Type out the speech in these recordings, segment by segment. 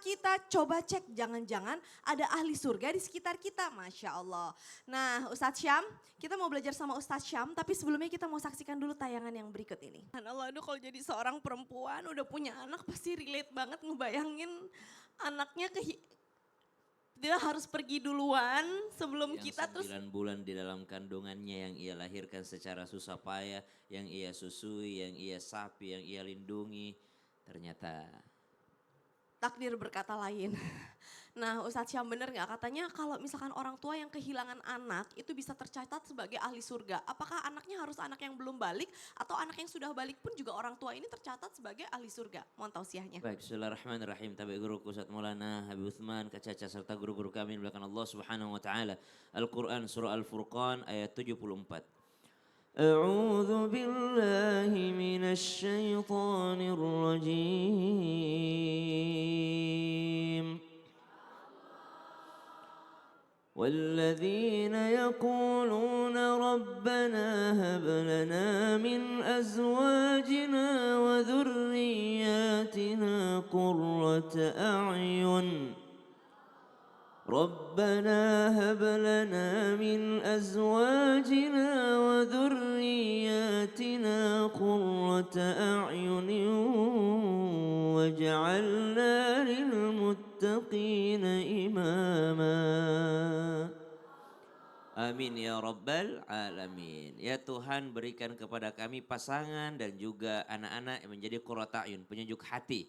kita coba cek jangan-jangan ada ahli surga di sekitar kita, Masya Allah. Nah Ustadz Syam, kita mau belajar sama Ustadz Syam, tapi sebelumnya kita mau saksikan dulu tayangan yang berikut ini. Allah, aduh kalau jadi seorang perempuan udah punya anak pasti relate banget ngebayangin anaknya dia harus pergi duluan sebelum yang kita terus 9 bulan di dalam kandungannya yang ia lahirkan secara susah payah, yang ia susui, yang ia sapi, yang ia lindungi, ternyata takdir berkata lain. Nah Ustadz Syam bener gak katanya kalau misalkan orang tua yang kehilangan anak itu bisa tercatat sebagai ahli surga. Apakah anaknya harus anak yang belum balik atau anak yang sudah balik pun juga orang tua ini tercatat sebagai ahli surga? Mohon tausiahnya. baik. Bismillahirrahmanirrahim. Tabi guruku Ustaz Maulana Habib Uthman Kacaca serta guru-guru kami belakang Allah Subhanahu wa taala. Al-Qur'an surah Al-Furqan ayat 74. A'udzu billahi minasy syaithanir rajim. والذين يقولون ربنا هب لنا من أزواجنا وذرياتنا قرة أعين ربنا هب لنا من أزواجنا وذرياتنا قرة أعين وجعلنا للمتقين إماما. Amin ya rabbal alamin. Ya Tuhan, berikan kepada kami pasangan dan juga anak-anak yang menjadi qurrata a'yun, penyejuk hati.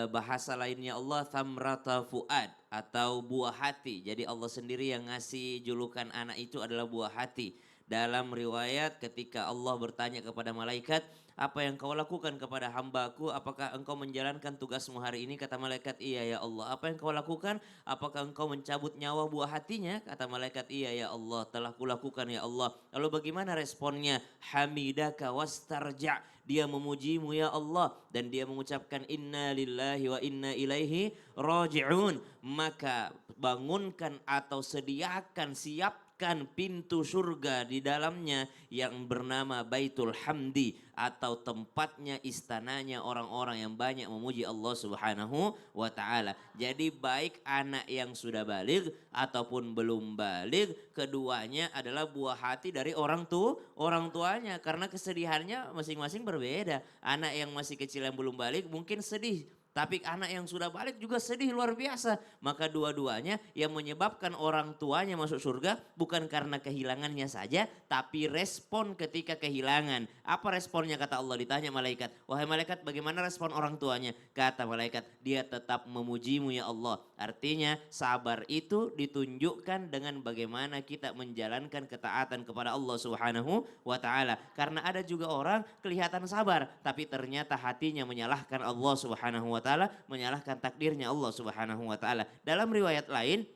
Bahasa lainnya Allah thamrata fuad atau buah hati. Jadi Allah sendiri yang ngasih julukan anak itu adalah buah hati. Dalam riwayat ketika Allah bertanya kepada malaikat, apa yang kau lakukan kepada hambaku? Apakah engkau menjalankan tugasmu hari ini? Kata malaikat, iya ya Allah. Apa yang kau lakukan? Apakah engkau mencabut nyawa buah hatinya? Kata malaikat, iya ya Allah, telah kulakukan ya Allah. Lalu bagaimana responnya? Hamidaka wastarja'. Dia memujimu ya Allah dan dia mengucapkan inna lillahi wa inna ilaihi raji'un. Maka bangunkan atau sediakan, siapkan pintu surga di dalamnya yang bernama Baitul Hamdi atau tempatnya, istananya orang-orang yang banyak memuji Allah Subhanahu wa taala. Jadi baik anak yang sudah baligh ataupun belum baligh, keduanya adalah buah hati dari orang tuanya karena kesedihannya masing-masing berbeda. Anak yang masih kecil yang belum baligh mungkin sedih. Tapi anak yang sudah balik juga sedih luar biasa. Maka dua-duanya yang menyebabkan orang tuanya masuk surga bukan karena kehilangannya saja. Tapi respon ketika kehilangan. Apa responnya kata Allah? Ditanya malaikat. Wahai malaikat, bagaimana respon orang tuanya? Kata malaikat, dia tetap memujimu ya Allah. Artinya sabar itu ditunjukkan dengan bagaimana kita menjalankan ketaatan kepada Allah Subhanahu wa taala. Karena ada juga orang kelihatan sabar tapi ternyata hatinya menyalahkan Allah Subhanahu wa taala, menyalahkan takdirnya Allah Subhanahu wa taala. Dalam riwayat lain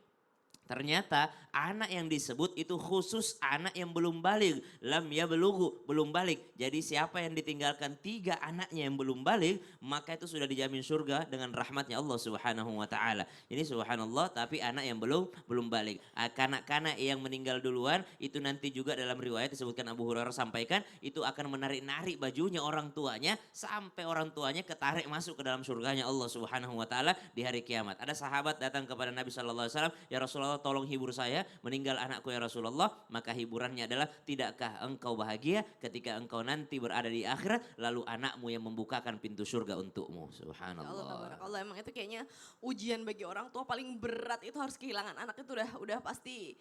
ternyata anak yang disebut itu khusus anak yang belum baligh, lam yablughu, belum balik. Jadi siapa yang ditinggalkan 3 anaknya yang belum balik, maka itu sudah dijamin surga dengan rahmatnya Allah Subhanahu wa taala. Ini subhanallah, tapi anak yang belum balik. Kanak-kanak yang meninggal duluan itu nanti juga dalam riwayat disebutkan Abu Hurairah sampaikan itu akan menarik-narik bajunya orang tuanya sampai orang tuanya ketarik masuk ke dalam surganya Allah Subhanahu wa taala di hari kiamat. Ada sahabat datang kepada Nabi sallallahu alaihi wasallam, "Ya Rasulullah, tolong hibur saya, meninggal anakku ya Rasulullah." Maka hiburannya adalah, tidakkah engkau bahagia ketika engkau nanti berada di akhirat lalu anakmu yang membukakan pintu surga untukmu. Subhanallah. Allah emang itu kayaknya ujian bagi orang tua paling berat itu harus kehilangan anak itu udah pasti.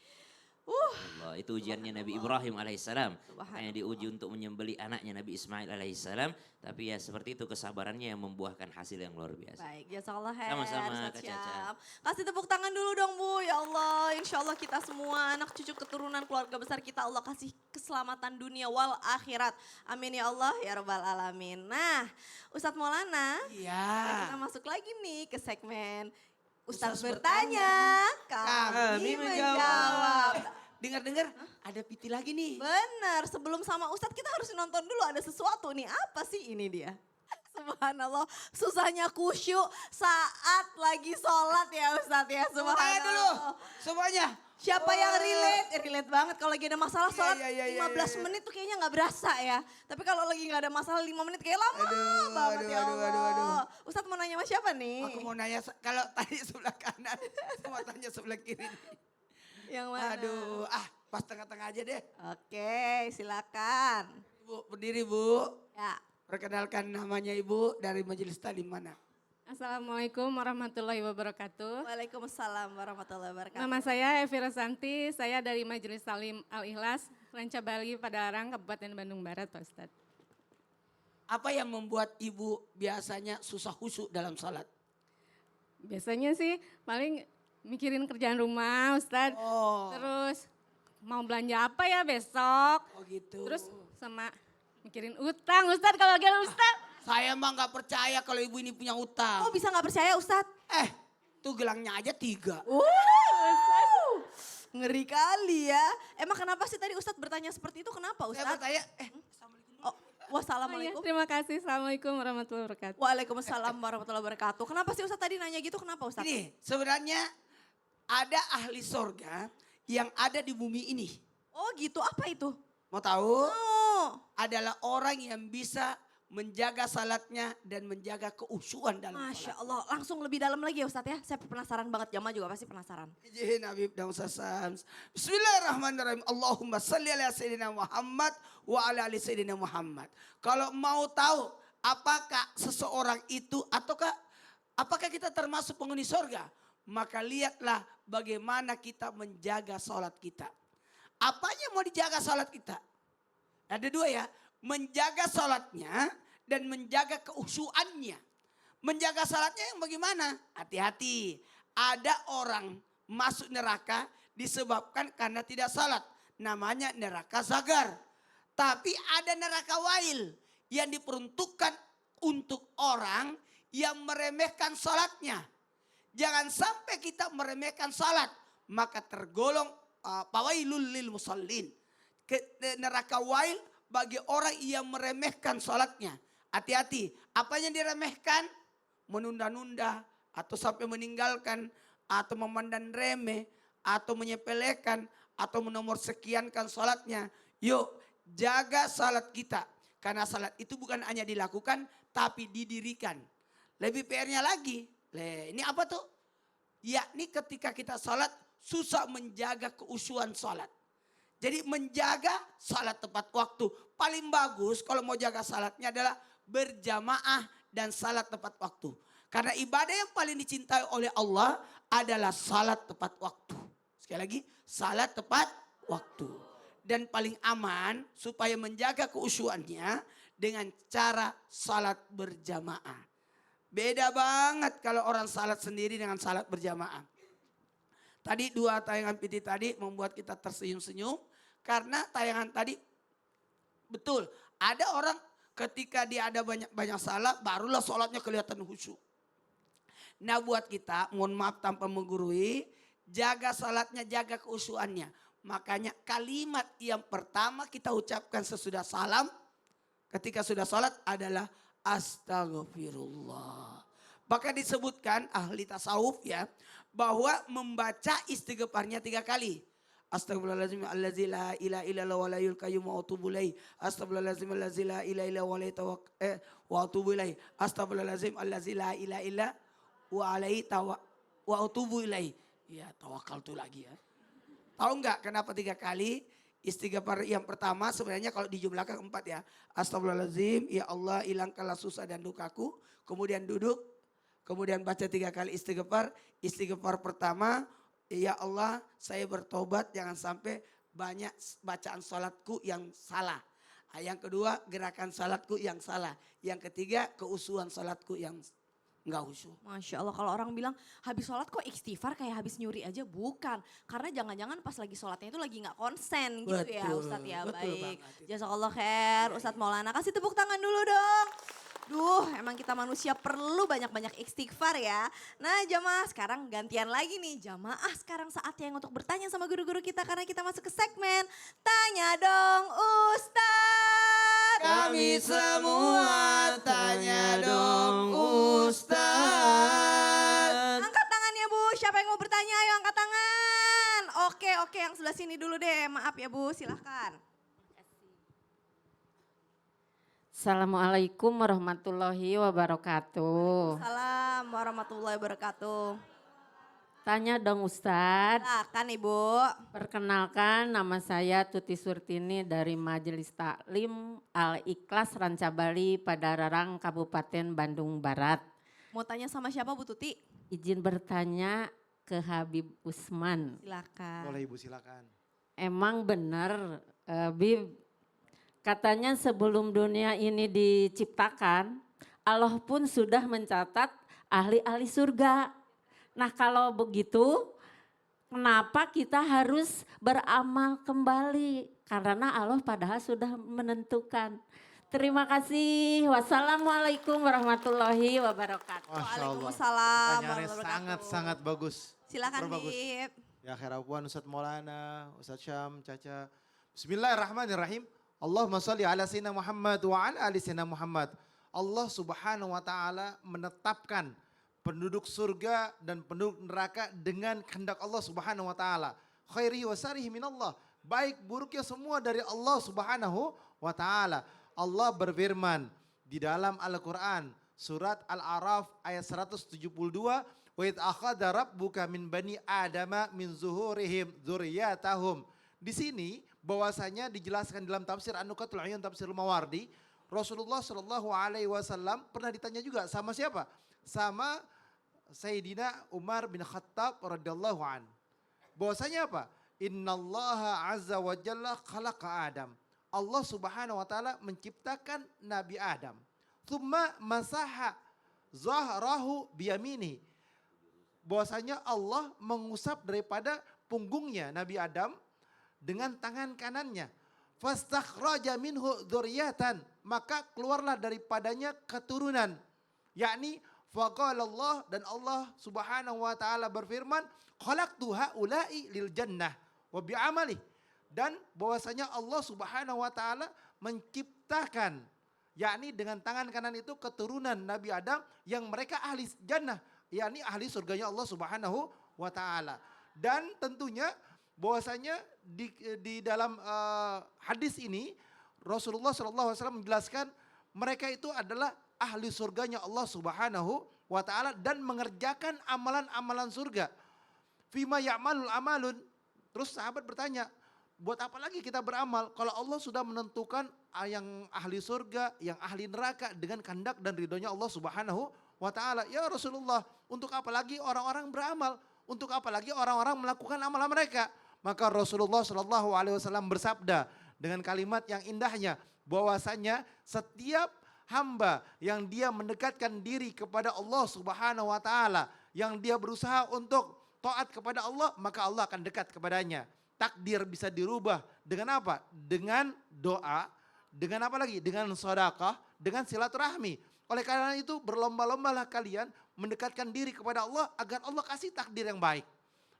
Allah, itu ujiannya Nabi Ibrahim alaihissalam. Hanya diuji untuk menyembelih anaknya Nabi Ismail alaihissalam. Tapi ya seperti itu kesabarannya yang membuahkan hasil yang luar biasa. Baik, jazakallah khair. Sama-sama Kak Caca. Kasih tepuk tangan dulu dong Bu, ya Allah. Insya Allah kita semua anak cucu keturunan keluarga besar kita Allah kasih keselamatan dunia wal akhirat. Amin ya Allah ya Rabbal Alamin. Nah Ustadz Maulana, kita masuk lagi nih ke segmen Ustadz bertanya, kami menjawab. Dengar-dengar ada Piti lagi nih. Benar, sebelum sama Ustadz kita harus nonton dulu ada sesuatu nih. Apa sih ini dia? Subhanallah, susahnya khusyuk saat lagi sholat ya Ustadz ya. Semuanya dulu, semuanya. Siapa yang relate? Relate banget kalau lagi ada masalah sholat iya, 15 menit tuh kayaknya nggak berasa ya. Tapi kalau lagi nggak ada masalah 5 menit kayak lama banget ya Allah. Ustadz mau nanya sama siapa nih? Aku mau nanya, kalau tadi sebelah kanan, mau tanya sebelah kiri nih. Yang mana? Aduh, pas tengah-tengah aja deh. Oke, silakan. Ibu, berdiri Bu. Ya. Perkenalkan namanya Ibu, dari Majelis Taklim mana? Assalamualaikum warahmatullahi wabarakatuh. Waalaikumsalam warahmatullahi wabarakatuh. Nama saya Evi Rosanti, saya dari Majelis Taklim Al-Ikhlas, Ranca Bali, Padalarang, Kabupaten Bandung Barat, Pak Ustadz. Apa yang membuat Ibu biasanya susah khusyuk dalam salat? Biasanya sih paling mikirin kerjaan rumah, Ustadz. Oh, Terus mau belanja apa ya besok. oh gitu. Terus sama mikirin utang, Ustadz, kalau lagi ada Ustadz. Saya mah nggak percaya kalau Ibu ini punya utang. Oh bisa nggak percaya Ustadz? Tuh gelangnya aja 3. Ngeri kali ya. Emang kenapa sih tadi Ustadz bertanya seperti itu? Kenapa Saya Ustadz? bertanya, Oh, wassalamualaikum. Terima kasih, Assalamualaikum warahmatullahi wabarakatuh. Waalaikumsalam warahmatullahi wabarakatuh. Kenapa sih Ustadz tadi nanya gitu? Kenapa Ustadz? ini sebenarnya ada ahli sorga yang ada di bumi ini. Oh gitu, apa itu? Mau tahu? Oh, Adalah orang yang bisa menjaga salatnya dan menjaga keusyuan dalam Masya salat. Allah. Langsung lebih dalam lagi ya Ustadz ya. Saya penasaran banget, jamaah juga pasti penasaran. Izin Habib dan Ustaz Sams. Bismillahirrahmanirrahim. Allahumma salli ala Sayyidina Muhammad wa ala ali Sayyidina Muhammad. Kalau mau tahu apakah seseorang itu apakah kita termasuk penghuni sorga, maka lihatlah bagaimana kita menjaga salat kita. Apanya mau dijaga salat kita? Ada 2 ya. Menjaga salatnya dan menjaga keusyuannya. Menjaga salatnya yang bagaimana? Hati-hati. Ada orang masuk neraka disebabkan karena tidak salat. Namanya neraka zagar. Tapi ada neraka wail yang diperuntukkan untuk orang yang meremehkan salatnya. Jangan sampai kita meremehkan salat. Maka tergolong fawailul lil musallin. Neraka wail bagi orang yang meremehkan salatnya. Hati-hati, apa yang diremehkan? Menunda-nunda atau sampai meninggalkan atau memandang remeh atau menyepelekan atau menomor sekiankan salatnya. Yuk, jaga salat kita. Karena salat itu bukan hanya dilakukan tapi didirikan. Lebih PR-nya lagi. Ini apa tuh? Yakni ketika kita salat susah menjaga keusyuan salat. Jadi menjaga salat tepat waktu. Paling bagus kalau mau jaga salatnya adalah berjamaah dan salat tepat waktu. Karena ibadah yang paling dicintai oleh Allah adalah salat tepat waktu. Sekali lagi, salat tepat waktu. Dan paling aman supaya menjaga keusyuannya dengan cara salat berjamaah. Beda banget kalau orang salat sendiri dengan salat berjamaah. Tadi 2 tayangan PT tadi membuat kita tersenyum-senyum. Karena tayangan tadi betul. Ada orang ketika dia ada banyak salah barulah sholatnya kelihatan khusyuk. Nah buat kita, mohon maaf tanpa menggurui, jaga salatnya, jaga keusyuannya. Makanya kalimat yang pertama kita ucapkan sesudah salam ketika sudah sholat adalah astagfirullah. Maka disebutkan ahli tasawuf ya, bahwa membaca istighfarnya 3 kali. Astagfirullahaladzim allazi la ilaha illallah wa la yul qayyum wa atubu ilaih. Astagfirullahaladzim allazi la ilaha illallah wa atubu ilaih. Astagfirullahaladzim allazi la ilaha illa wa alaihi wa atubu ilaih. Ya tawakal tuh lagi ya. Tahu enggak kenapa 3 kali? Istighfar yang pertama sebenarnya kalau dijumlahkan 4 ya. Astagfirullahaladzim, ya Allah hilangkanlah susah dan dukaku. Kemudian duduk, kemudian baca 3 kali istighfar. Istighfar pertama, ya Allah saya bertobat jangan sampai banyak bacaan salatku yang salah. Yang kedua gerakan salatku yang salah. Yang ketiga keusyuan salatku yang enggak khusyuk. Masya Allah, kalau orang bilang habis sholat kok istighfar kayak habis nyuri aja. Bukan, karena jangan-jangan pas lagi sholatnya itu lagi gak konsen gitu ya Betul, Ustadz ya. betul Baik, banget. jazakallah khair Ustadz Maulana. Kasih tepuk tangan dulu dong. Duh, emang kita manusia perlu banyak-banyak istighfar ya. Nah jamaah sekarang gantian lagi nih. Jamaah sekarang saatnya yang untuk bertanya sama guru-guru kita. Karena kita masuk ke segmen Tanya Dong Ustadz. Kami semua tanya dong Ustaz. Angkat tangannya Bu, siapa yang mau bertanya ayo angkat tangan. Oke, yang sebelah sini dulu deh. Maaf ya Bu, silahkan. Assalamualaikum warahmatullahi wabarakatuh. Salam warahmatullahi wabarakatuh. Tanya dong Ustadz. Silakan Ibu. Perkenalkan nama saya Tuti Surtini dari Majelis Taklim Al-Ikhlas Rancabali Padararang Kabupaten Bandung Barat. Mau tanya sama siapa Bu Tuti? Izin bertanya ke Habib Usman. Silakan. Boleh Ibu silakan. Emang benar Bib, katanya sebelum dunia ini diciptakan Allah pun sudah mencatat ahli-ahli surga. Nah kalau begitu kenapa kita harus beramal kembali? Karena Allah padahal sudah menentukan. Terima kasih. Wassalamualaikum warahmatullahi wabarakatuh. Masya Allah. Waalaikumsalam Pertanyaannya warahmatullahi wabarakatuh. sangat bagus. Silakan Super bagus. Bib. Ya khairan Ustadz Maulana, Ustadz Syam, Caca. Bismillahirrahmanirrahim. Allahumma salli ala sayyidina Muhammad wa ala ali sayyidina Muhammad. Allah subhanahu wa ta'ala menetapkan penduduk surga dan penduduk neraka dengan kehendak Allah subhanahu wa ta'ala. Khairihi wa sarihi minallah. Baik buruknya semua dari Allah subhanahu wa ta'ala. Allah berfirman di dalam Al-Quran surat Al-A'raf ayat 172. Wa idh akhadha rabbuka min bani adama min zuhurihim dzurriyyatahum. Di sini bahwasanya dijelaskan dalam tafsir An-Nukatul Uyun tafsir Mawardi, Rasulullah Shallallahu alaihi wasallam pernah ditanya juga sama siapa? Sama Sayyidina Umar bin Khattab radhiyallahu an. Bahwasanya apa? Innallaha azza wa jalla khalaqa Adam. Allah subhanahu wa ta'ala menciptakan Nabi Adam. Thumma masaha zahrahu biyamini. Bahwasanya Allah mengusap daripada punggungnya Nabi Adam dengan tangan kanannya. Fastakhraja minhu dzurriyyatan, maka keluarlah daripadanya keturunan. Yakni faqala Allah, dan Allah subhanahu wa ta'ala berfirman, khalaqtu haula'i lil jannah wa bi'amali. Dan bahwasanya Allah subhanahu wa ta'ala menciptakan, yakni dengan tangan kanan itu keturunan Nabi Adam yang mereka ahli jannah, yakni ahli surganya Allah subhanahu wa ta'ala. Dan tentunya bahwasanya di dalam hadis ini Rasulullah SAW menjelaskan mereka itu adalah ahli surganya Allah subhanahu wa ta'ala dan mengerjakan amalan-amalan surga. Fima ya'malul amalun. Terus sahabat bertanya, buat apa lagi kita beramal kalau Allah sudah menentukan yang ahli surga, yang ahli neraka dengan kehendak dan ridhonya Allah subhanahu wa ta'ala. Ya Rasulullah, untuk apa lagi orang-orang beramal? Untuk apa lagi orang-orang melakukan amalan mereka? Maka Rasulullah SAW bersabda dengan kalimat yang indahnya, bahwasanya setiap hamba yang dia mendekatkan diri kepada Allah subhanahu wa ta'ala, yang dia berusaha untuk taat kepada Allah, maka Allah akan dekat kepadanya. Takdir bisa dirubah dengan apa? Dengan doa, dengan apa lagi? Dengan sedekah, dengan silaturahmi. Oleh karena itu berlomba-lombalah kalian mendekatkan diri kepada Allah agar Allah kasih takdir yang baik.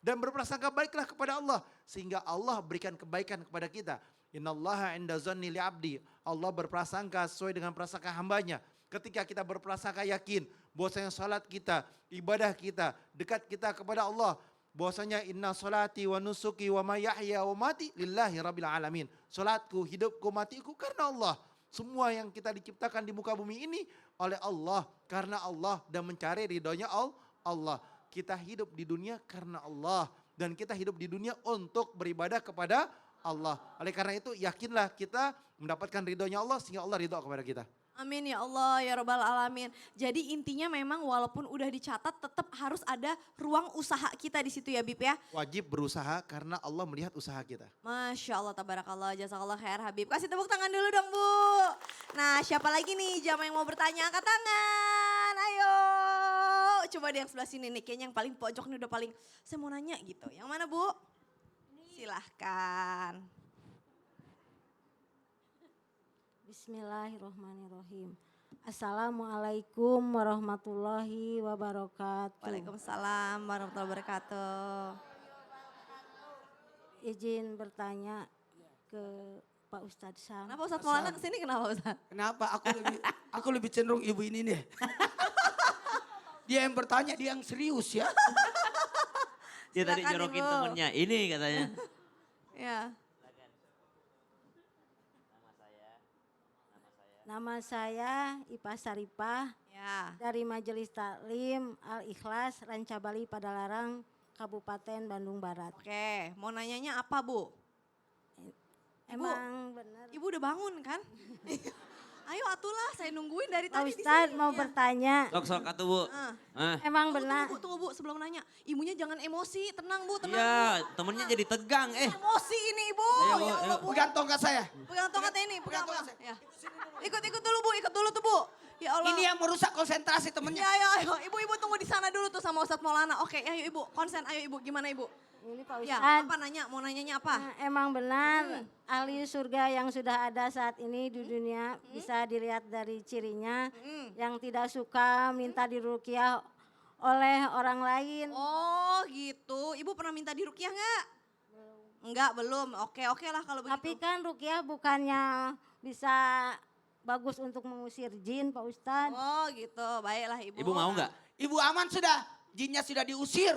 Dan berprasangka baiklah kepada Allah sehingga Allah berikan kebaikan kepada kita. Innallaha inda zanni li'abdi. Allah berprasangka sesuai dengan prasangka hambanya. Ketika kita berprasangka yakin bahwasanya salat kita, ibadah kita, dekat kita kepada Allah, bahwasanya inna salati wa nusuki wa mayahya wa mati lillahi rabbil alamin. Salatku, hidupku, matiku karena Allah. Semua yang kita diciptakan di muka bumi ini oleh Allah, karena Allah, dan mencari ridhonya Allah. Kita hidup di dunia karena Allah, dan kita hidup di dunia untuk beribadah kepada Allah. Oleh karena itu yakinlah kita mendapatkan ridhonya Allah sehingga Allah ridho kepada kita. Amin ya Allah ya Rabbal Alamin. Jadi intinya memang walaupun udah dicatat tetap harus ada ruang usaha kita di situ ya Bib ya. Wajib berusaha karena Allah melihat usaha kita. Masya Allah, tabarakallah, jazakallah khair Habib. Kasih tepuk tangan dulu dong Bu. Nah siapa lagi nih jamaah yang mau bertanya, angkat tangan, ayo. Coba deh yang sebelah sini nih, kayaknya yang paling pojok nih udah paling, saya mau nanya gitu. Yang mana Bu? Silahkan. Bismillahirrahmanirrahim. Assalamualaikum warahmatullahi wabarakatuh. Waalaikumsalam warahmatullahi wabarakatuh. Izin bertanya ke Pak Ustadz Sam. Kenapa Ustadz Maulana kesini, kenapa Ustadz? Kenapa? Aku lebih cenderung ibu ini nih. Dia yang bertanya, dia yang serius ya. Dia tadi Silakan, jorokin Ibu. temennya, ini katanya. Ya. Nama saya Ipa Saripah Ya. dari Majelis Taklim Al-Ikhlas Rancabali Padalarang Kabupaten Bandung Barat. Oke, mau nanyanya apa, Bu? Emang benar Ibu udah bangun kan? Ayo atulah, saya nungguin dari Pak tadi di Ustadz sini. mau Ya. bertanya, Sok-sok atuh Bu. Ah. emang benar Tunggu, Bu, sebelum nanya. Ibunya jangan emosi, tenang Bu, tenang. Iya, temennya jadi tegang. Emosi ini Ibu. Ayo, Bu, Ya Allah, ayo. Bu. Pegang tongkat saya. Pegang tongkatnya ini, pegang. Pegang pegang. Ya. Ikut dulu Bu, ikut dulu tuh Bu. Ya Allah. Ini yang merusak konsentrasi temennya. Ya, ayo. Ibu tunggu di sana dulu tuh sama Ustadz Maulana. Oke, ayo Ibu, konsen. Ayo Ibu, gimana Ibu? ini Pak Ya, Ustadz. apa nanya? Mau nanyanya apa? Emang benar ahli surga yang sudah ada saat ini di dunia bisa dilihat dari cirinya yang tidak suka minta diruqyah oleh orang lain. Oh gitu. Ibu pernah minta diruqyah nggak? Enggak, belum. Oke lah kalau begitu. Tapi kan ruqyah bukannya bisa bagus untuk mengusir jin Pak Ustadz. Oh gitu, baiklah Ibu. Ibu mau nggak? Ibu aman sudah, jinnya sudah diusir.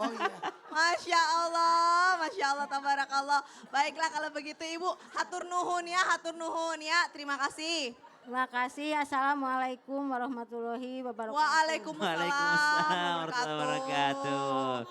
Oh iya. Masya Allah, tabarakallah. Baiklah kalau begitu Ibu, hatur nuhun ya, terima kasih. Terima kasih. Assalamualaikum warahmatullahi wabarakatuh. Waalaikumsalam Waalaikumsalam warahmatullahi wabarakatuh.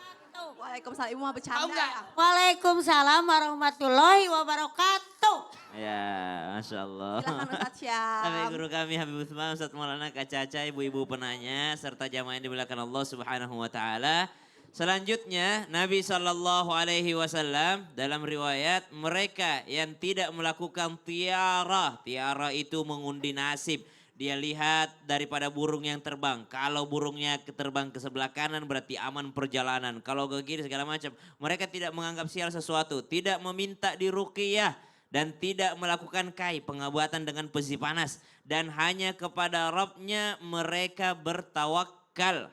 Waalaikumsalam, Ibu mah Tahu bercanda nggak? ya. Waalaikumsalam warahmatullahi wabarakatuh. Ya, Masya Allah. Silakan Ustadz Syam. Habib guru kami Habib Utsman, Ustadz Maulana, Kak Caca, ibu-ibu penanya, serta jamaah yang dimuliakan Allah Subhanahu wa Ta'ala. Selanjutnya Nabi Shallallahu Alaihi Wasallam dalam riwayat mereka yang tidak melakukan tiara, tiara itu mengundi nasib. Dia lihat daripada burung yang terbang. Kalau burungnya terbang ke sebelah kanan berarti aman perjalanan. Kalau ke kiri segala macam. Mereka tidak menganggap sial sesuatu, tidak meminta diruqyah dan tidak melakukan kai pengobatan dengan besi panas dan hanya kepada Rabbnya mereka bertawakal.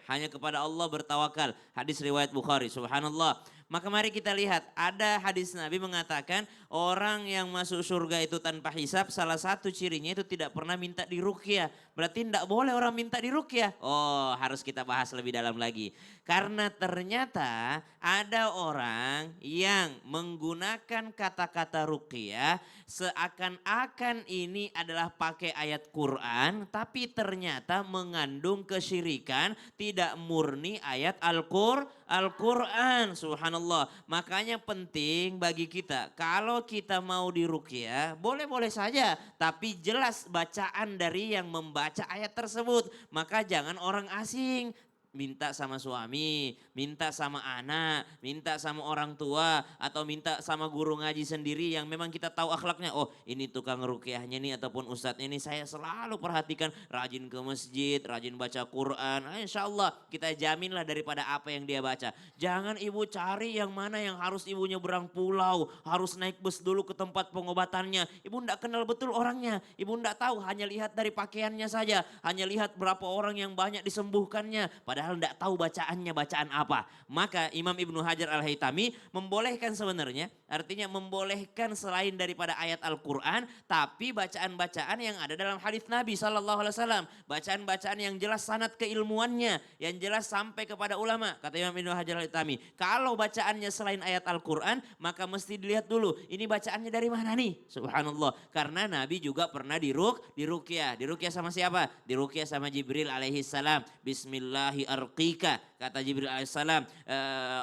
Hanya kepada Allah bertawakal. Hadis riwayat Bukhari. Subhanallah. Maka mari kita lihat, ada hadis Nabi mengatakan orang yang masuk surga itu tanpa hisab, salah satu cirinya itu tidak pernah minta diruqyah. Berarti tidak boleh orang minta diruqyah. Oh, harus kita bahas lebih dalam lagi. Karena ternyata ada orang yang menggunakan kata-kata ruqyah seakan-akan ini adalah pakai ayat Quran, tapi ternyata mengandung kesyirikan, tidak murni ayat Al-Quran. Subhanallah. Makanya penting bagi kita, kalau kita mau diruqyah, boleh-boleh saja. Tapi jelas bacaan dari yang membaca ayat tersebut. Maka jangan orang asing. Minta sama suami, minta sama anak, minta sama orang tua, atau minta sama guru ngaji sendiri yang memang kita tahu akhlaknya. Oh ini tukang ruqyahnya nih ataupun ustadznya nih saya selalu perhatikan rajin ke masjid, rajin baca Quran. Insya Allah kita jaminlah daripada apa yang dia baca. Jangan ibu cari yang mana yang harus ibu nyeberang pulau, harus naik bus dulu ke tempat pengobatannya. Ibu enggak kenal betul orangnya, ibu enggak tahu, hanya lihat dari pakaiannya saja, hanya lihat berapa orang yang banyak disembuhkannya. Padahal tidak tahu bacaannya bacaan apa. Maka Imam Ibnu Hajar Al-Haytami membolehkan sebenarnya, artinya membolehkan selain daripada ayat Al-Quran, tapi bacaan-bacaan yang ada dalam hadis Nabi SAW. Bacaan-bacaan yang jelas sanad keilmuannya, yang jelas sampai kepada ulama. Kata Imam Ibnu Hajar Al-Haytami, kalau bacaannya selain ayat Al-Quran, maka mesti dilihat dulu, ini bacaannya dari mana nih? Subhanallah. Karena Nabi juga pernah diruqyah. Diruqyah sama siapa? Diruqyah sama Jibril alaihi salam. Bismillahirrahmanirrahim. Arqika, kata Jibril alaihissalam,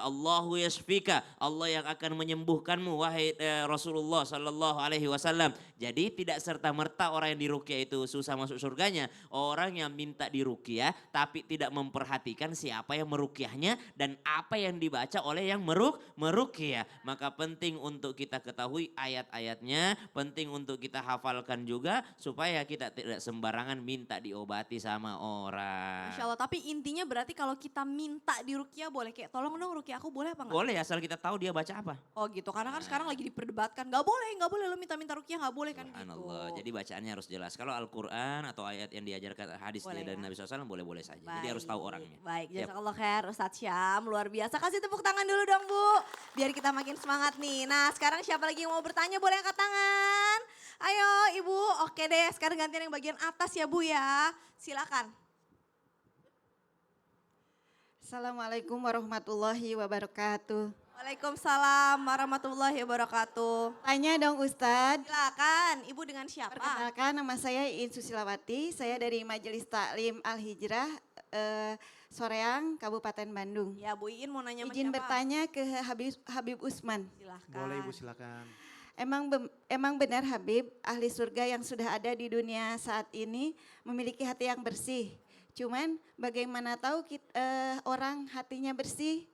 Allahu yashfika, Allah yang akan menyembuhkanmu wahai Rasulullah sallallahu alaihi wasallam. Jadi tidak serta merta orang yang diruqyah itu susah masuk surganya. Orang yang minta diruqyah tapi tidak memperhatikan siapa yang meruqyahnya dan apa yang dibaca oleh yang meruqyah. Maka penting untuk kita ketahui ayat-ayatnya, penting untuk kita hafalkan juga supaya kita tidak sembarangan minta diobati sama orang. Masya Allah, tapi intinya berarti kalau kita minta diruqyah boleh, kayak tolong dong ruqyah aku boleh apa enggak? Boleh asal kita tahu dia baca apa. Oh gitu, karena kan sekarang lagi diperdebatkan, nggak boleh lo minta-minta ruqyah, nggak boleh kan gitu. Subhanallah. Jadi bacaannya harus jelas. Kalau Al-Quran atau ayat yang diajarkan hadis Boleh dari ya? Nabi SAW boleh-boleh saja. Jadi harus tahu orangnya. Baik, Yap. jazakallah khair Ustadz Syam, luar biasa. Kasih tepuk tangan dulu dong Bu, biar kita makin semangat nih. Nah sekarang siapa lagi yang mau bertanya boleh angkat tangan. Ayo Oke deh, sekarang gantian yang bagian atas ya Bu ya. Silakan. Assalamualaikum warahmatullahi wabarakatuh. Waalaikumsalam warahmatullahi wabarakatuh. Tanya dong Ustadz. Silakan, Ibu dengan siapa? Perkenalkan nama saya Iin Susilawati, saya dari Majelis Taklim Al-Hijrah Soreang, Kabupaten Bandung. Ya Bu Iin mau nanya sama Izin siapa? bertanya ke Habib Usman. Silahkan. Boleh Ibu silakan. Emang benar Habib, ahli surga yang sudah ada di dunia saat ini memiliki hati yang bersih. Cuman bagaimana tahu orang hatinya bersih?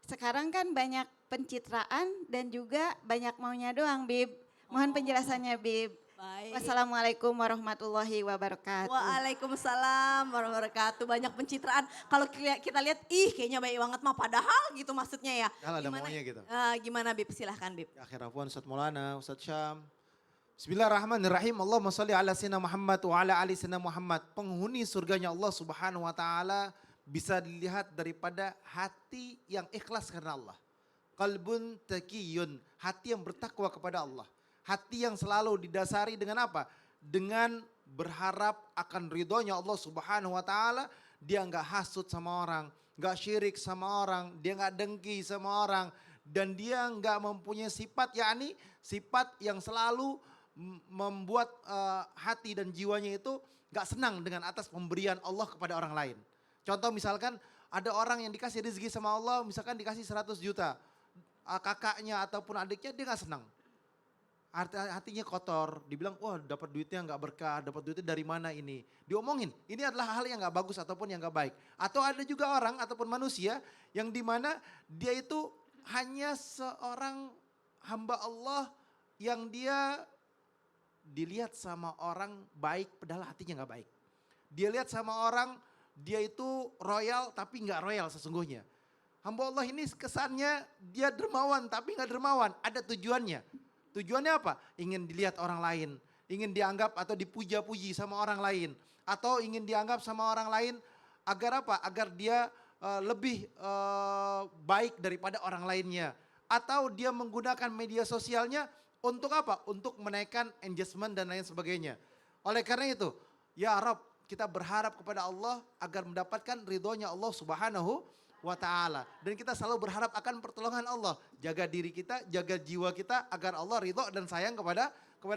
Sekarang kan banyak pencitraan dan juga banyak maunya doang, Bib. Mohon penjelasannya, Bib. Baik. Wassalamualaikum warahmatullahi wabarakatuh. Waalaikumsalam warahmatullahi wabarakatuh. Banyak pencitraan. Kalau kita lihat, ih kayaknya baik banget mah. Padahal gitu maksudnya ya. Padahal ada maunya gitu. Gimana Bib? Silahkan Bib. Akhir afwan Ustaz Maulana, Ustaz Syam. Bismillahirrahmanirrahim. Allahumma sholli ala sayyidina Muhammad wa ala ali sayyidina Muhammad. Penghuni surganya Allah Subhanahu wa taala bisa dilihat daripada hati yang ikhlas karena Allah. Qalbun taqiyun, hati yang bertakwa kepada Allah. Hati yang selalu didasari dengan apa? Dengan berharap akan ridhonya Allah Subhanahu wa taala. Dia enggak hasut sama orang, enggak syirik sama orang, dia enggak dengki sama orang, dan dia enggak mempunyai sifat, yakni sifat yang selalu membuat hati dan jiwanya itu enggak senang dengan atas pemberian Allah kepada orang lain. Contoh misalkan ada orang yang dikasih rezeki sama Allah, misalkan dikasih 100 juta. Kakaknya ataupun adiknya dia enggak senang. Hatinya kotor, dibilang wah dapat duitnya nggak berkah, dapat duitnya dari mana ini. Diomongin, ini adalah hal yang nggak bagus ataupun yang nggak baik. Atau ada juga orang ataupun manusia yang dimana dia itu hanya seorang hamba Allah yang dia dilihat sama orang baik padahal hatinya nggak baik. Dia lihat sama orang dia itu royal tapi nggak royal sesungguhnya. Hamba Allah ini kesannya dia dermawan tapi nggak dermawan, ada tujuannya. Tujuannya apa? Ingin dilihat orang lain, ingin dianggap atau dipuja-puji sama orang lain, atau ingin dianggap sama orang lain agar apa? Agar dia lebih baik daripada orang lainnya, atau dia menggunakan media sosialnya untuk apa? Untuk menaikkan engagement dan lain sebagainya. Oleh karena itu, ya Rabb, kita berharap kepada Allah agar mendapatkan ridhonya Allah Subhanahu wa ta'ala. Dan kita selalu berharap akan pertolongan Allah. Jaga diri kita, jaga jiwa kita agar Allah ridho dan sayang kepada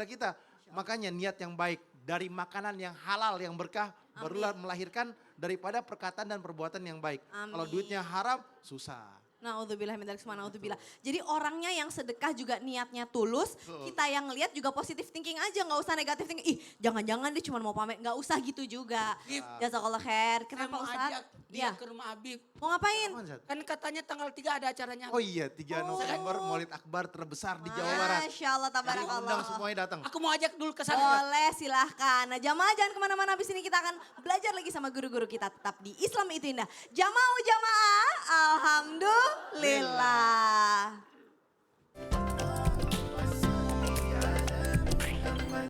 kita. Makanya niat yang baik dari makanan yang halal yang berkah barulah melahirkan daripada perkataan dan perbuatan yang baik. Kalau duitnya haram susah. Naudzubillah min dzalik, naudzubillah. Jadi orangnya yang sedekah juga niatnya tulus, kita yang lihat juga positif thinking aja, nggak usah negatif thinking. Ih, jangan-jangan dia cuma mau pamer, nggak usah gitu juga. Jazakallah khair. Saya Kenapa mau Ustaz? ajak dia Ya. ke rumah Habib. Mau ngapain? Kan katanya tanggal 3 ada acaranya. Oh iya, 3 November Maulid Akbar terbesar di Jawa Barat. Masya Allah, Jadi tabarakallah. undang semuanya datang. Aku mau ajak dulu ke sana. Boleh, silahkan. Nah, jamaah jangan kemana-mana, habis ini kita akan belajar lagi sama guru-guru kita. Tetap di Islam itu indah. Jamaah,